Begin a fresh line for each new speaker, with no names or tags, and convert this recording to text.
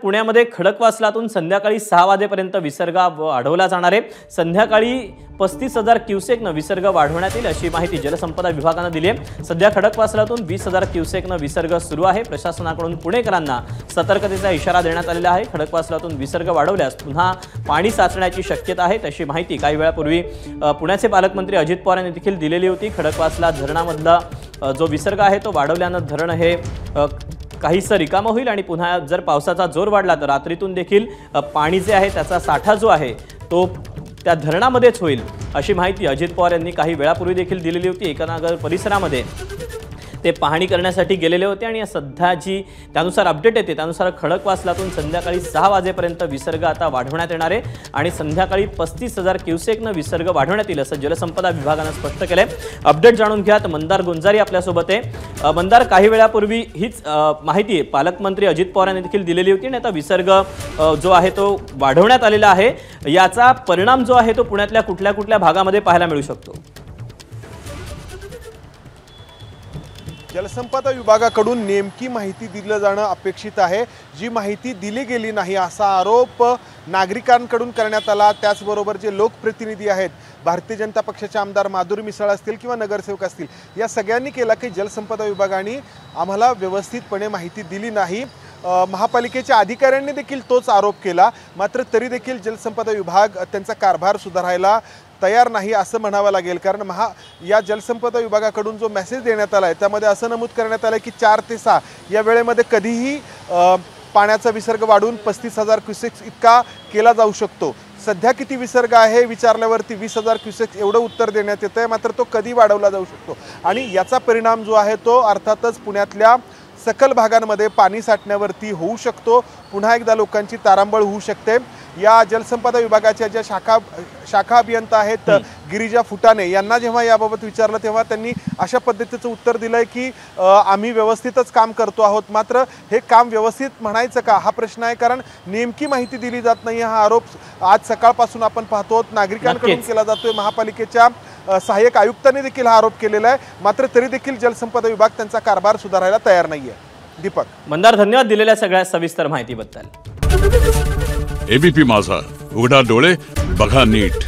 पुण्यामध्ये खडकवासलातून संध्याकाळी 6 वाजेपर्यंत विसर्ग वाढवला जाणार आहे। संध्याकाळी 35,000 क्युसेकनं विसर्ग वाढवण्यात येईल अशी माहिती जलसंपदा विभागाने दिली आहे। सध्या खडकवासलातून 20,000 क्युसेकनं विसर्ग सुरू आहे। प्रशासनाकडून पुणेकरांना सतर्कतेचा इशारा देण्यात आलेला आहे। खडकवासलातून विसर्ग वाढवल्यास पुन्हा पाणी साचण्याची शक्यता आहे अशी माहिती काही वेळापूर्वी पुण्याचे पालकमंत्री अजित पवार यांनी देखील दिलेली होती। खडकवासला धरणामधला जो विसर्ग आहे तो वाढवल्यानं धरण हे काहीसं रिकामं होईल आणि पुन्हा जर पावसाचा जोर वाढला तर रात्रीतून देखील पाणी जे आहे त्याचा साठा जो आहे तो त्या धरणामध्येच होईल अशी माहिती अजित पवार यांनी काही वेळापूर्वी देखील दिलेली होती। एकनागर परिसरामध्ये ते पाहणी करण्यासाठी गेलेले होते आणि सध्या जी त्यानुसार अपडेट येते त्यानुसार खडकवासलातून संध्याकाळी 6 वाजेपर्यंत विसर्ग आता वाढवण्यात येणार आहे आणि संध्याकाळी 35,000 क्युसेकनं विसर्ग वाढवण्यात येईल असं जलसंपदा विभागाने स्पष्ट केलंय। अपडेट जाणून घ्या, मंदार गुंजारी आपल्यासोबत आहे। मंदार, काही वेळापूर्वी हीच माहिती पालकमंत्री अजित पवार यांनी देखील दिलेली होती आणि आता विसर्ग जो आहे तो वाढवण्यात आलेला आहे। याचा परिणाम जो आहे तो पुण्यातल्या कुठल्या कुठल्या भागामध्ये पाहायला मिळू शकतो?
जलसंपदा विभागाकडून नेमकी माहिती दिलं जाणं अपेक्षित आहे। जी माहिती दिली गेली नाही असा आरोप नागरिकांकडून करण्यात आला। त्याचबरोबर जे लोकप्रतिनिधी आहेत, भारतीय जनता पक्षाचे आमदार माधुरी मिसाळ असतील किंवा नगरसेवक असतील, या सगळ्यांनी केला की जलसंपदा विभागाने आम्हाला व्यवस्थितपणे माहिती दिली नाही। महापालिकेच्या अधिकाऱ्यांनी देखील तोच आरोप केला। मात्र तरी देखील जलसंपदा विभाग त्यांचा कारभार सुधारायला तयार नाही असं म्हणावं लागेल, कारण या जलसंपदा विभागाकडून जो मेसेज देण्यात आला आहे त्यामध्ये असं नमूद करण्यात आलं की 4 ते 6 या वेळेमध्ये कधीही पाण्याचा विसर्ग वाढून 35,000 क्युसेक्स इतका केला जाऊ शकतो। सध्या किती विसर्ग आहे विचारल्यावरती 20,000 क्युसेक्स एवढं उत्तर देण्यात येतं आहे। मात्र तो कधी वाढवला जाऊ शकतो आणि याचा परिणाम जो आहे तो अर्थातच पुण्यातल्या सकल भागांमध्ये पाणी साठण्यावरती होऊ शकतो। पुन्हा एकदा लोकांची तारांबळ होऊ शकते। या जलसंपदा विभागाच्या ज्या शाखा अभियंता आहेत गिरिजा फुटाणे यांना जेव्हा याबाबत विचारलं तेव्हा त्यांनी अशा पद्धतीचं उत्तर दिलंय की आम्ही व्यवस्थितच काम करतो आहोत। मात्र हे काम व्यवस्थित म्हणायचं का हा प्रश्न आहे, कारण नेमकी माहिती दिली जात नाही। हा आरोप आज सकाळपासून आपण पाहतो नागरिकांकडून केला जातोय। महापालिकेच्या सहाय्यक आयुक्तांनी देखील हा आरोप केलेला आहे। मात्र तरी देखील जलसंपदा विभाग त्यांचा कारभार सुधारायला तयार नाहीये। दीपक,
मंदार, धन्यवाद दिलेल्या सगळ्या सविस्तर माहितीबद्दल।
एबीपी माझा, उघडा डोळे बघा नीट।